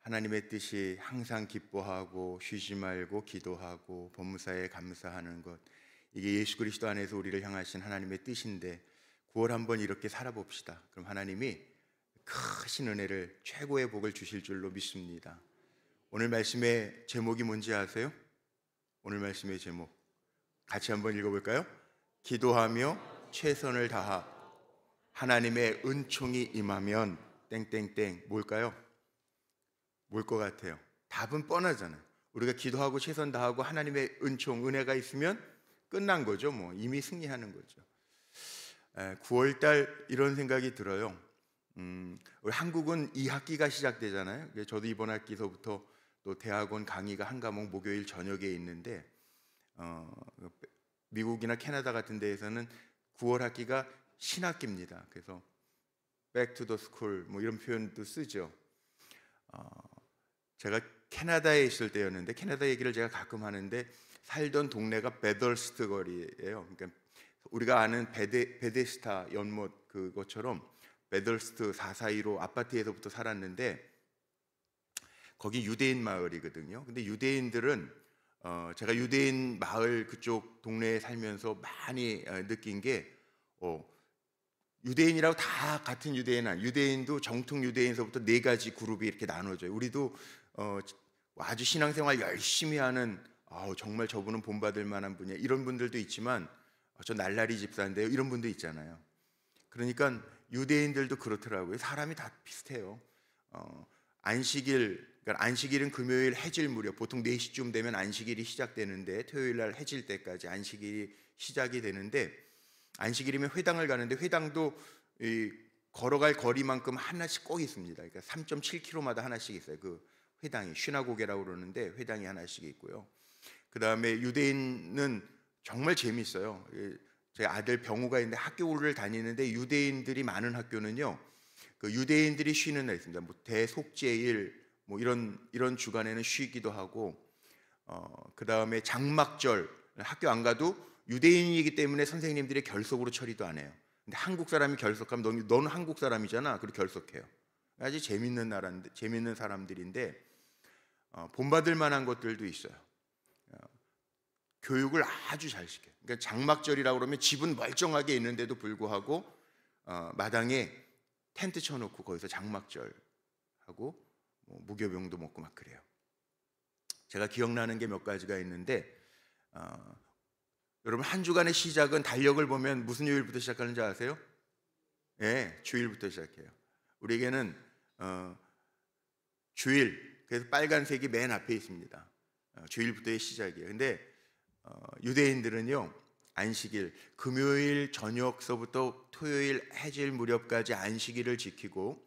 하나님의 뜻이 항상 기뻐하고 쉬지 말고 기도하고 법무사에 감사하는 것, 이게 예수 그리스도 안에서 우리를 향하신 하나님의 뜻인데 9월 한번 이렇게 살아봅시다. 그럼 하나님이 크신 은혜를, 최고의 복을 주실 줄로 믿습니다. 오늘 말씀의 제목이 뭔지 아세요? 오늘 말씀의 제목 같이 한번 읽어볼까요? 기도하며 최선을 다하 하나님의 은총이 임하면 땡땡땡. 뭘까요? 뭘 것 같아요? 답은 뻔하잖아요. 우리가 기도하고 최선 다하고 하나님의 은총, 은혜가 있으면 끝난 거죠. 뭐 이미 승리하는 거죠. 9월달 이런 생각이 들어요. 우리 한국은 2학기가 시작되잖아요. 저도 이번 학기서부터 또 대학원 강의가 한 과목 목요일 저녁에 있는데, 미국이나 캐나다 같은 데에서는 9월 학기가 신학기입니다. 그래서 back to the school 뭐 이런 표현도 쓰죠. 제가 캐나다에 있을 때였는데, 캐나다 얘기를 제가 가끔 하는데, 살던 동네가 베덜스트 거리예요. 그러니까 우리가 아는 베데스타 연못 그것처럼 베덜스트 442로 아파트에서부터 살았는데, 거기 유대인 마을이거든요. 근데 유대인들은 제가 유대인 마을 그쪽 동네에 살면서 많이 느낀 게, 유대인이라고 다 같은 유대인도 정통 유대인서부터 4가지 그룹이 이렇게 나눠져요. 우리도 아주 신앙생활 열심히 하는, 정말 저분은 본받을 만한 분이야, 이런 분들도 있지만, 저 날라리 집사인데요, 이런 분도 있잖아요. 그러니까 유대인들도 그렇더라고요. 사람이 다 비슷해요. 그러니까 안식일은 금요일 해질 무렵, 보통 4시쯤 되면 안식일이 시작되는데, 토요일 날 해질 때까지 안식일이 시작이 되는데, 안식일이면 회당을 가는데, 회당도 걸어갈 거리만큼 하나씩 꼭 있습니다. 그러니까 3.7km마다 하나씩 있어요. 그 회당이 시나고게라고 그러는데 회당이 하나씩 있고요. 그 다음에 유대인은 정말 재밌어요. 제 아들 병우가 있는데 학교를 다니는데, 유대인들이 많은 학교는요, 그 유대인들이 쉬는 날 있습니다. 뭐 대속죄일 뭐 이런 주간에는 쉬기도 하고, 그 다음에 장막절, 학교 안 가도 유대인이기 때문에 선생님들이 결석으로 처리도 안 해요. 근데 한국 사람이 결석하면 너는 한국 사람이잖아, 그리고 결석해요. 아주 재밌는 나라인데, 재밌는 사람들인데, 본받을 만한 것들도 있어요. 교육을 아주 잘 시켜요. 그러니까 장막절이라고 그러면 집은 멀쩡하게 있는데도 불구하고 마당에 텐트 쳐놓고 거기서 장막절 하고 뭐 무교병도 먹고 막 그래요. 제가 기억나는 게 몇 가지가 있는데, 여러분, 한 주간의 시작은 달력을 보면 무슨 요일부터 시작하는지 아세요? 네, 주일부터 시작해요. 우리에게는 주일, 그래서 빨간색이 맨 앞에 있습니다. 주일부터의 시작이에요. 근데 유대인들은요, 안식일, 금요일 저녁서부터 토요일 해질 무렵까지 안식일을 지키고,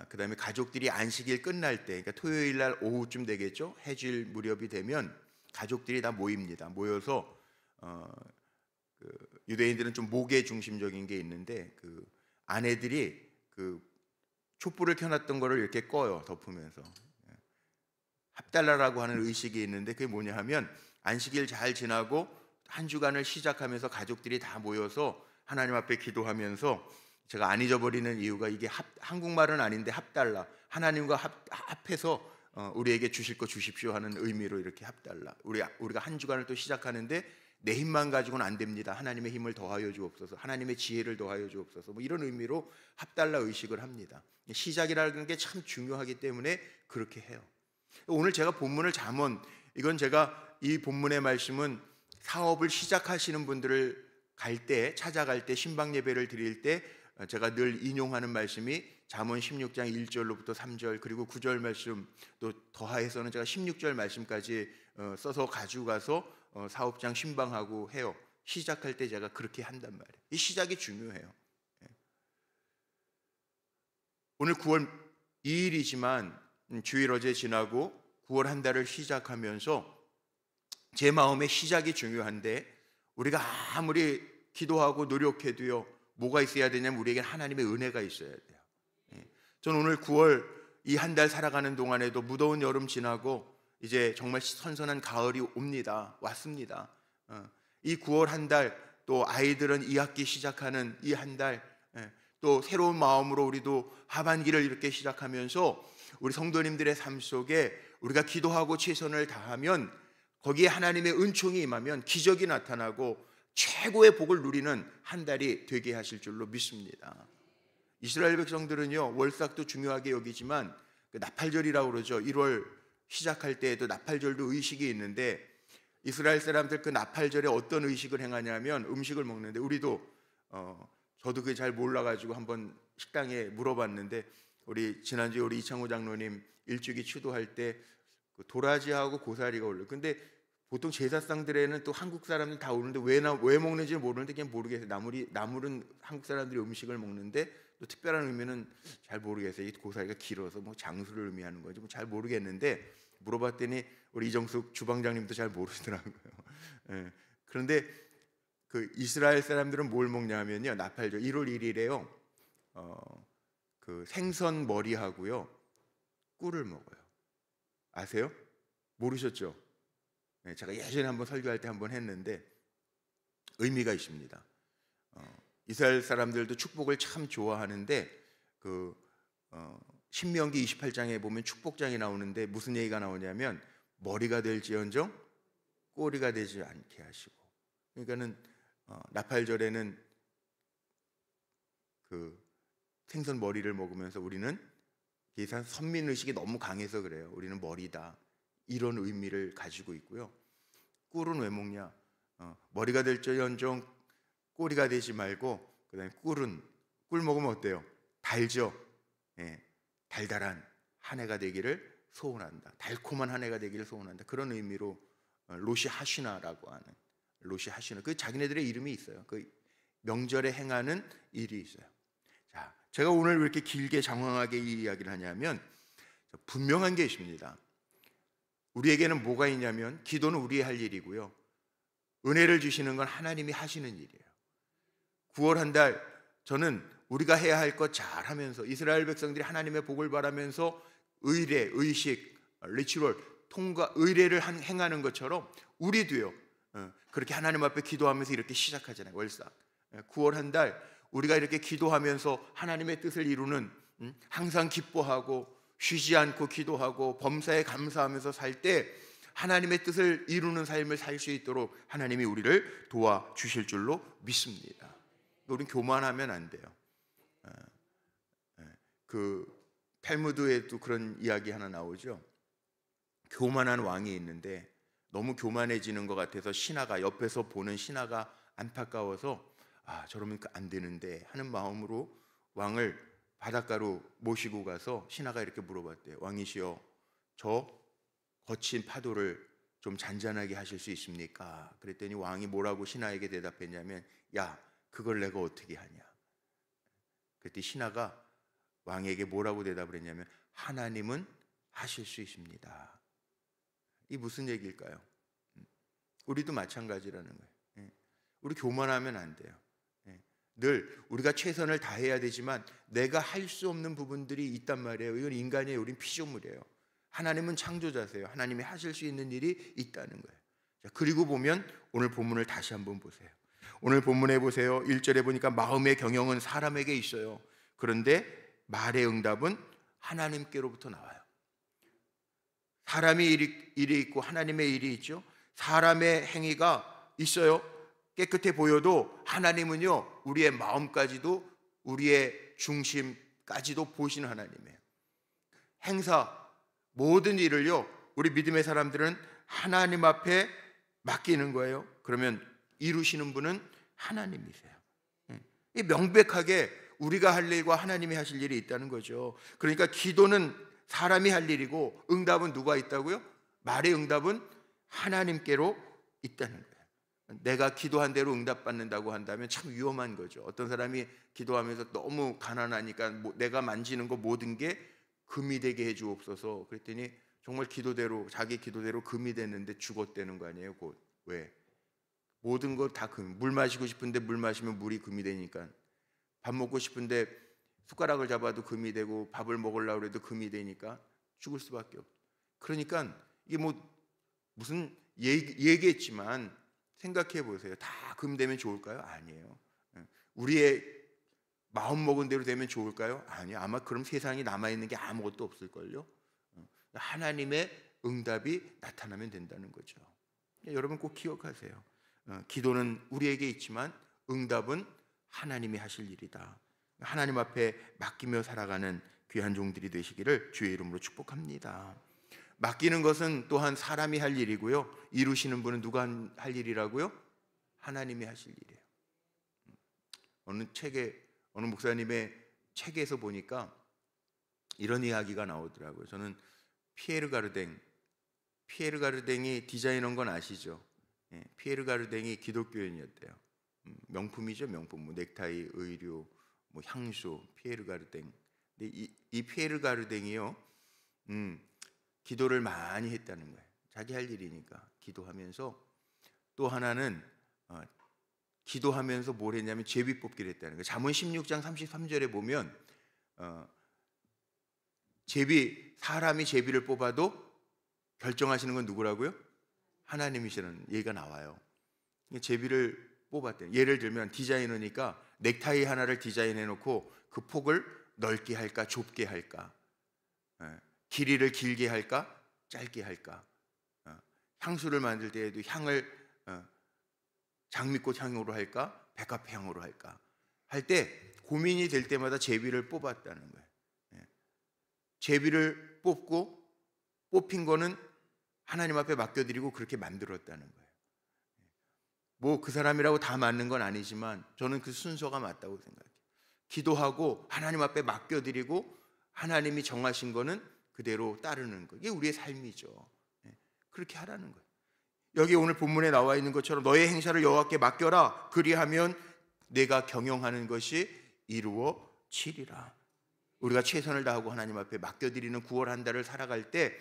그 다음에 가족들이 안식일 끝날 때, 그러니까 토요일 날 오후쯤 되겠죠, 해질 무렵이 되면 가족들이 다 모입니다. 모여서 유대인들은 좀 목에 중심적인 게 있는데, 그 아내들이 그 촛불을 켜놨던 거를 이렇게 꺼요, 덮으면서. 합달라라고 하는 의식이 있는데, 그게 뭐냐 하면, 안식일 잘 지나고 한 주간을 시작하면서 가족들이 다 모여서 하나님 앞에 기도하면서, 제가 안 잊어버리는 이유가, 이게 한국말은 아닌데 합달라, 하나님과 합해서 우리에게 주실 거 주십시오 하는 의미로 이렇게 합달라. 우리가 한 주간을 또 시작하는데, 내 힘만 가지고는 안 됩니다, 하나님의 힘을 더하여 주옵소서, 하나님의 지혜를 더하여 주옵소서, 뭐 이런 의미로 합달라 의식을 합니다. 시작이라는 게 참 중요하기 때문에 그렇게 해요. 오늘 제가 본문을 이건 제가 이 본문의 말씀은 사업을 시작하시는 분들을 찾아갈 때, 신방 예배를 드릴 때 제가 늘 인용하는 말씀이 잠언 16장 1절로부터 3절, 그리고 9절 말씀, 또 더하해서는 제가 16절 말씀까지 써서 가지고 가서 사업장 신방하고 해요. 시작할 때 제가 그렇게 한단 말이에요. 이 시작이 중요해요. 오늘 9월 2일이지만 주일 어제 지나고 9월 한 달을 시작하면서 제 마음의 시작이 중요한데, 우리가 아무리 기도하고 노력해도요, 뭐가 있어야 되냐면 우리에게 하나님의 은혜가 있어야 돼요. 저는 오늘 9월 이 한 달 살아가는 동안에도 무더운 여름 지나고 이제 정말 선선한 가을이 왔습니다. 이 9월 한 달, 또 아이들은 2학기 시작하는 이 한 달, 또 새로운 마음으로 우리도 하반기를 이렇게 시작하면서 우리 성도님들의 삶 속에 우리가 기도하고 최선을 다하면 거기에 하나님의 은총이 임하면 기적이 나타나고 최고의 복을 누리는 한 달이 되게 하실 줄로 믿습니다. 이스라엘 백성들은요, 월삭도 중요하게 여기지만 그 나팔절이라고 그러죠. 1월 시작할 때에도 나팔절도 의식이 있는데, 이스라엘 사람들 그 나팔절에 어떤 의식을 행하냐면 음식을 먹는데, 우리도 저도 그게 잘 몰라가지고 한번 식당에 물어봤는데, 우리 지난주에 우리 이창호 장로님 일주기 추도할 때 그 도라지하고 고사리가 올려. 근데 보통 제사상들에는 또 한국 사람들 다 오는데 왜 먹는지 모르는데 그냥 모르겠어요. 나물은 한국 사람들이 음식을 먹는데 또 특별한 의미는 잘 모르겠어요. 이 고사리가 길어서 뭐 장수를 의미하는 건지 뭐 잘 모르겠는데, 물어봤더니 우리 이정숙 주방장님도 잘 모르시더라고요. 예. 그런데 그 이스라엘 사람들은 뭘 먹냐면요, 나팔절 1월 1일에요 그 생선 머리하고요 꿀을 먹어요. 아세요? 모르셨죠? 네, 제가 예전에 한번 설교할 때 한번 했는데 의미가 있습니다. 이스라엘 사람들도 축복을 참 좋아하는데 그 신명기 28장에 보면 축복장이 나오는데 무슨 얘기가 나오냐면 머리가 될지언정 꼬리가 되지 않게 하시고, 그러니까는 나팔절에는 그 생선 머리를 먹으면서 우리는 예산 선민의식이 너무 강해서 그래요. 우리는 머리다, 이런 의미를 가지고 있고요. 꿀은 왜 먹냐? 머리가 될지언정 꼬리가 되지 말고, 그다음에 꿀 먹으면 어때요? 달죠. 예, 달달한 한 해가 되기를 소원한다. 달콤한 한 해가 되기를 소원한다. 그런 의미로 로시 하시나라고 하는, 로시 하시나, 그 자기네들의 이름이 있어요. 그 명절에 행하는 일이 있어요. 자, 제가 오늘 왜 이렇게 길게 장황하게 이 이야기를 하냐면 분명한 게 있습니다. 우리에게는 뭐가 있냐면 기도는 우리의 할 일이고요, 은혜를 주시는 건 하나님이 하시는 일이에요. 9월 한 달 저는 우리가 해야 할 것 잘하면서, 이스라엘 백성들이 하나님의 복을 바라면서 의례, 의식, 리추얼, 의례를 행하는 것처럼 우리도요 그렇게 하나님 앞에 기도하면서 이렇게 시작하잖아요. 월삭 9월 한 달 우리가 이렇게 기도하면서 하나님의 뜻을 이루는, 항상 기뻐하고 쉬지 않고 기도하고 범사에 감사하면서 살 때 하나님의 뜻을 이루는 삶을 살 수 있도록 하나님이 우리를 도와주실 줄로 믿습니다. 우리는 교만하면 안 돼요. 그 탈무드에도 그런 이야기 하나 나오죠. 교만한 왕이 있는데 너무 교만해지는 것 같아서 신하가, 옆에서 보는 신하가 안타까워서 저러면 안 되는데 하는 마음으로 왕을 바닷가로 모시고 가서 신하가 이렇게 물어봤대요. 왕이시여, 저 거친 파도를 좀 잔잔하게 하실 수 있습니까? 그랬더니 왕이 뭐라고 신하에게 대답했냐면, 야, 그걸 내가 어떻게 하냐. 그랬더니 신하가 왕에게 뭐라고 대답을 했냐면, 하나님은 하실 수 있습니다. 이 무슨 얘기일까요? 우리도 마찬가지라는 거예요. 우리 교만하면 안 돼요. 늘 우리가 최선을 다해야 되지만 내가 할 수 없는 부분들이 있단 말이에요. 이건 인간이에요. 우린 피조물이에요. 하나님은 창조자세요. 하나님이 하실 수 있는 일이 있다는 거예요. 자, 그리고 보면 오늘 본문을 다시 한번 보세요. 오늘 본문에 보세요. 1절에 보니까 마음의 경영은 사람에게 있어요. 그런데 말의 응답은 하나님께로부터 나와요. 사람의 일이 있고 하나님의 일이 있죠. 사람의 행위가 있어요. 깨끗해 보여도 하나님은요 우리의 마음까지도, 우리의 중심까지도 보시는 하나님이에요. 행사, 모든 일을요 우리 믿음의 사람들은 하나님 앞에 맡기는 거예요. 그러면 이루시는 분은 하나님이세요. 이 명백하게 우리가 할 일과 하나님이 하실 일이 있다는 거죠. 그러니까 기도는 사람이 할 일이고 응답은 누가 있다고요? 말의 응답은 하나님께로 있다는 거예요. 내가 기도한 대로 응답받는다고 한다면 참 위험한 거죠. 어떤 사람이 기도하면서 너무 가난하니까 내가 만지는 거 모든 게 금이 되게 해주옵소서. 그랬더니 정말 기도대로, 자기 기도대로 금이 됐는데 죽었다는 거 아니에요. 곧. 왜? 모든 거 다 금. 물 마시고 싶은데 물 마시면 물이 금이 되니까, 밥 먹고 싶은데 숟가락을 잡아도 금이 되고, 밥을 먹으려고 해도 금이 되니까 죽을 수밖에 없고. 그러니까 이게 뭐 무슨 얘기했지만 생각해 보세요. 다 금 되면 좋을까요? 아니에요. 우리의 마음 먹은 대로 되면 좋을까요? 아니요. 아마 그럼 세상에 남아있는 게 아무것도 없을걸요. 하나님의 응답이 나타나면 된다는 거죠. 여러분 꼭 기억하세요. 기도는 우리에게 있지만 응답은 하나님이 하실 일이다. 하나님 앞에 맡기며 살아가는 귀한 종들이 되시기를 주의 이름으로 축복합니다. 맡기는 것은 또한 사람이 할 일이고요, 이루시는 분은 누가 할 일이라고요? 하나님이 하실 일이에요. 어느 목사님의 책에서 보니까 이런 이야기가 나오더라고요. 저는 피에르 가르댕이 디자인한 건 아시죠? 피에르 가르댕이 기독교인이었대요. 명품이죠, 명품. 뭐 넥타이, 의류, 뭐 향수, 피에르 가르댕. 근데 이 피에르 가르댕이요, 기도를 많이 했다는 거예요. 자기 할 일이니까 기도하면서. 또 하나는 기도하면서 뭘 했냐면 제비 뽑기를 했다는 거예요. 잠언 16장 33절에 보면 사람이 제비를 뽑아도 결정하시는 건 누구라고요? 하나님이시라는 얘기가 나와요. 제비를 뽑았대요. 예를 들면 디자이너니까 넥타이 하나를 디자인해 놓고 그 폭을 넓게 할까 좁게 할까, 길이를 길게 할까 짧게 할까, 향수를 만들 때에도 향을 장미꽃 향으로 할까 백합 향으로 할까 할 때 고민이 될 때마다 제비를 뽑았다는 거예요. 제비를 뽑힌 거는 하나님 앞에 맡겨드리고 그렇게 만들었다는 거예요. 뭐 그 사람이라고 다 맞는 건 아니지만 저는 그 순서가 맞다고 생각해요. 기도하고 하나님 앞에 맡겨드리고 하나님이 정하신 거는 그대로 따르는 거, 이게 우리의 삶이죠. 그렇게 하라는 거예요. 여기 오늘 본문에 나와 있는 것처럼 너의 행사를 여호와께 맡겨라, 그리하면 내가 경영하는 것이 이루어지리라. 우리가 최선을 다하고 하나님 앞에 맡겨드리는 9월 한 달을 살아갈 때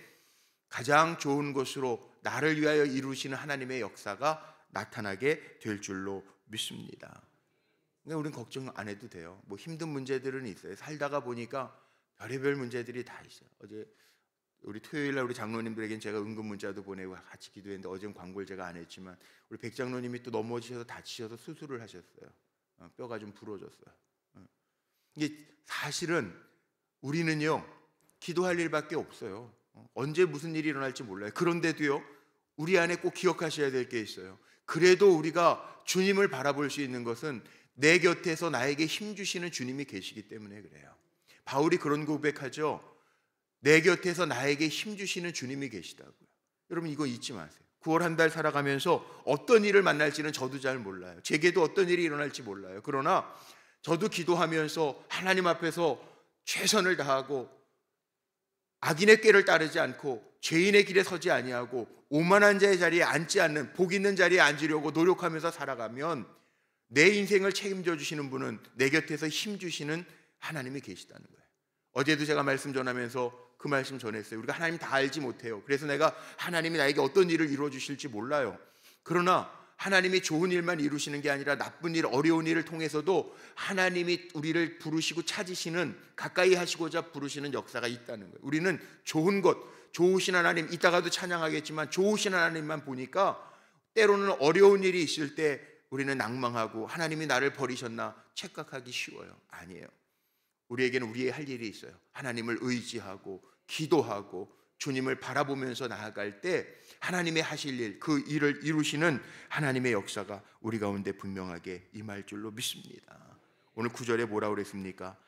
가장 좋은 것으로 나를 위하여 이루시는 하나님의 역사가 나타나게 될 줄로 믿습니다. 그러니까 우리는 걱정 안 해도 돼요. 뭐 힘든 문제들은 있어요. 살다가 보니까 별의별 문제들이 다 있어요. 어제 우리 토요일 날 우리 장로님들에게는 제가 응급 문자도 보내고 같이 기도했는데, 어제는 광고를 제가 안 했지만 우리 백 장로님이 또 넘어지셔서 다치셔서 수술을 하셨어요. 뼈가 좀 부러졌어요. 이게 사실은 우리는요 기도할 일밖에 없어요. 언제 무슨 일이 일어날지 몰라요. 그런데도요 우리 안에 꼭 기억하셔야 될 게 있어요. 그래도 우리가 주님을 바라볼 수 있는 것은 내 곁에서 나에게 힘 주시는 주님이 계시기 때문에 그래요. 바울이 그런 고백하죠. 내 곁에서 나에게 힘 주시는 주님이 계시다고요. 여러분 이거 잊지 마세요. 9월 한 달 살아가면서 어떤 일을 만날지는 저도 잘 몰라요. 제게도 어떤 일이 일어날지 몰라요. 그러나 저도 기도하면서 하나님 앞에서 최선을 다하고 악인의 꾀를 따르지 않고 죄인의 길에 서지 아니하고 오만한 자의 자리에 앉지 않는 복 있는 자리에 앉으려고 노력하면서 살아가면 내 인생을 책임져 주시는 분은 내 곁에서 힘 주시는 하나님이 계시다는 거예요. 어제도 제가 말씀 전하면서 그 말씀 전했어요. 우리가 하나님 다 알지 못해요. 그래서 내가 하나님이 나에게 어떤 일을 이루어 주실지 몰라요. 그러나 하나님이 좋은 일만 이루시는 게 아니라 나쁜 일, 어려운 일을 통해서도 하나님이 우리를 부르시고 찾으시는, 가까이 하시고자 부르시는 역사가 있다는 거예요. 우리는 좋은 것, 좋으신 하나님, 이따가도 찬양하겠지만 좋으신 하나님만 보니까 때로는 어려운 일이 있을 때 우리는 낭망하고 하나님이 나를 버리셨나 착각하기 쉬워요. 아니에요. 우리에게는 우리의 할 일이 있어요. 하나님을 의지하고 기도하고 주님을 바라보면서 나아갈 때 하나님의 하실 일, 그 일을 이루시는 하나님의 역사가 우리 가운데 분명하게 임할 줄로 믿습니다. 오늘 9절에 뭐라고 그랬습니까?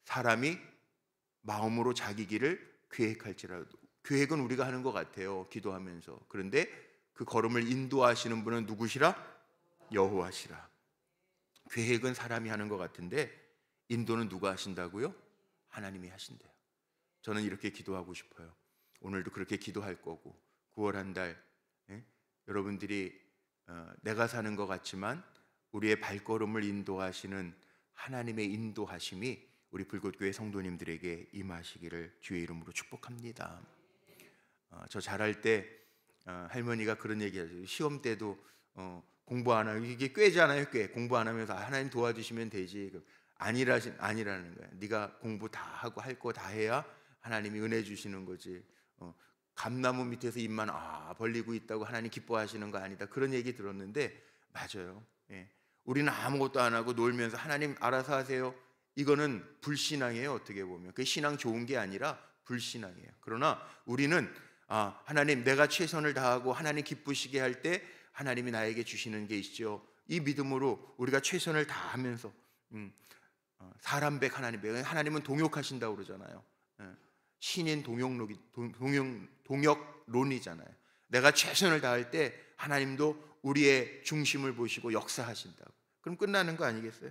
사람이 마음으로 자기 길을 계획할지라도. 계획은 우리가 하는 것 같아요, 기도하면서. 그런데 그 걸음을 인도하시는 분은 누구시라? 여호와시라. 계획은 사람이 하는 것 같은데 인도는 누가 하신다고요? 하나님이 하신대요. 저는 이렇게 기도하고 싶어요. 오늘도 그렇게 기도할 거고 9월 한 달 여러분들이 내가 사는 것 같지만 우리의 발걸음을 인도하시는 하나님의 인도하심이 우리 불꽃교회 성도님들에게 임하시기를 주의 이름으로 축복합니다. 저 잘할 때 할머니가 그런 얘기하죠. 시험 때도 공부 안 하고, 이게 꾀잖아요. 꾀. 공부 안 하면서 하나님 도와주시면 되지. 아니라는 거야. 네가 공부 다 하고 할 거 다 해야 하나님이 은혜 주시는 거지. 감나무 밑에서 입만 벌리고 있다고 하나님 기뻐하시는 거 아니다. 그런 얘기 들었는데 맞아요. 우리는 아무것도 안 하고 놀면서 하나님 알아서 하세요. 이거는 불신앙이에요. 어떻게 보면 그 신앙 좋은 게 아니라 불신앙이에요. 그러나 우리는 하나님 내가 최선을 다하고 하나님 기쁘시게 할 때 하나님이 나에게 주시는 게 있죠. 이 믿음으로 우리가 최선을 다하면서 사람 백 하나님 백, 하나님은 동역하신다고 그러잖아요. 신인 동역론이잖아요. 내가 최선을 다할 때 하나님도 우리의 중심을 보시고 역사하신다고. 그럼 끝나는 거 아니겠어요?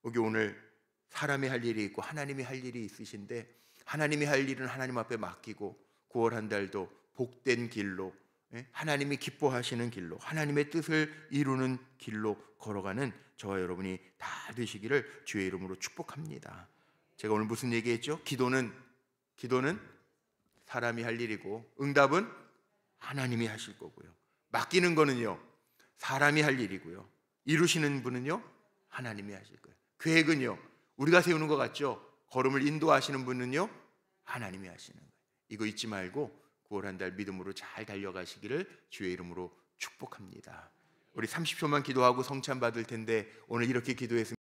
여기 오늘 사람이 할 일이 있고 하나님이 할 일이 있으신데, 하나님이 할 일은 하나님 앞에 맡기고 9월 한 달도 복된 길로, 하나님이 기뻐하시는 길로, 하나님의 뜻을 이루는 길로 걸어가는 저와 여러분이 다 되시기를 주의 이름으로 축복합니다. 제가 오늘 무슨 얘기했죠? 기도는 사람이 할 일이고 응답은 하나님이 하실 거고요. 맡기는 거는요 사람이 할 일이고요. 이루시는 분은요 하나님이 하실 거예요. 계획은요 우리가 세우는 것 같죠? 걸음을 인도하시는 분은요 하나님이 하시는 거예요. 이거 잊지 말고 9월 한 달 믿음으로 잘 달려가시기를 주의 이름으로 축복합니다. 우리 30초만 기도하고 성찬 받을 텐데 오늘 이렇게 기도했습니다.